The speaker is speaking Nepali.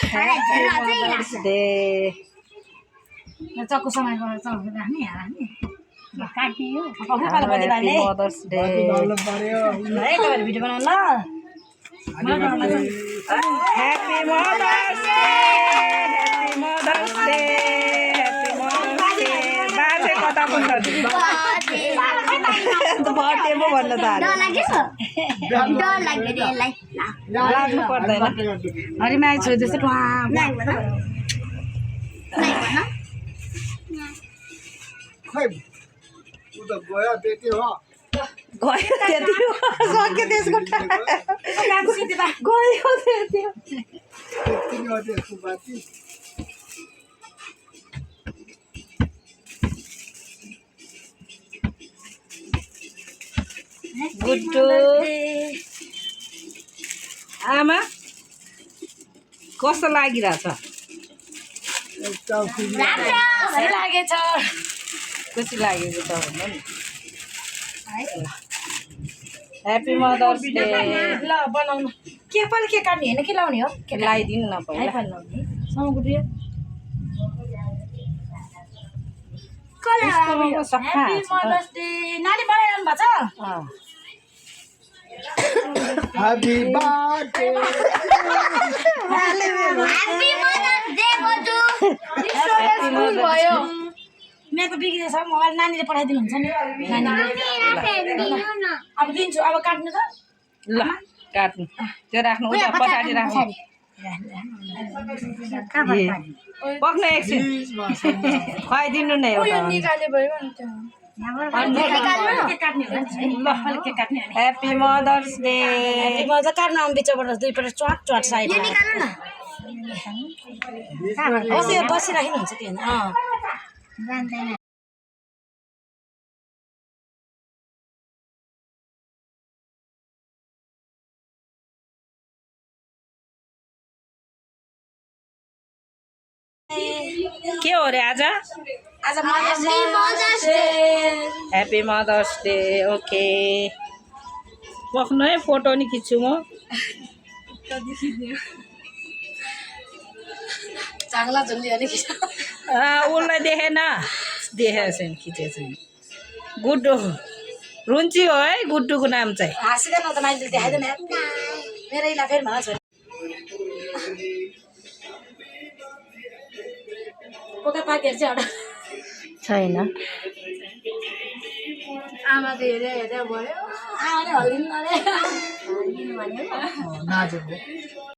मदर्स डे चक्कु समय चक्कु राख्ने राख्ने काट्ने मदर्स डे है तपाईहरु भिडियो बनाउनु ल happy mothers day happy mothers day happy mothers day बाजे कता बस्छ बर्थडे पो भन्न त लाग्नु पर्दैन हरिमाई छु जस्तो गयो त्यति हो गयो त्यति सक्यो त्यसको गयो त्यति गुड्डु आमा कस्तो लागिरहेछ लागेछ खुसी लागेको त भन्नु नि ह्यापी मदर्स डे ल बनाउनु के पाल के काट्ने हैन के लाउने हो के लगाइदिनु न पहिला लाउने समुद्रियो यस्तोमा सफा ह्यापी मदर्स डे नानी बनाइरहनु भएको छ Happy birthday. भयो मेरो त बिग्रेछ मोबाइल नानीले पठाइदिनु हुन्छ नि अब दिन्छु अब काट्नु त ल काट्नु त्यो राख्नु उता पछाडि राख्नु पक्न एकछिन खुवाइदिनु न एउटा ह्यापी मदर्स डे मजा काट्नु आउनु बिचबाट दुईपल्ट च्वाट च्वाट साइड होस् यो बसिराख्नु हुन्छ कि होइन के हो रे आज आज Mother's day happy mothers Day okay पक्नु है फोटो नि खिच्छु म चांगला झुल्ली अलिक उसलाई देखेन देखेको छैन खिचेको छैन गुड्डु रुन्ची हो है गुड्डुको नाम चाहिँ हाँसिँदैन त मैले देखाइदिएन मेरो इला फेरि भन छोरी पोका पाकेर चाहिँ एउटा छैन आमाको हेरे हेरे भयो आमाले हल्दिनु अरे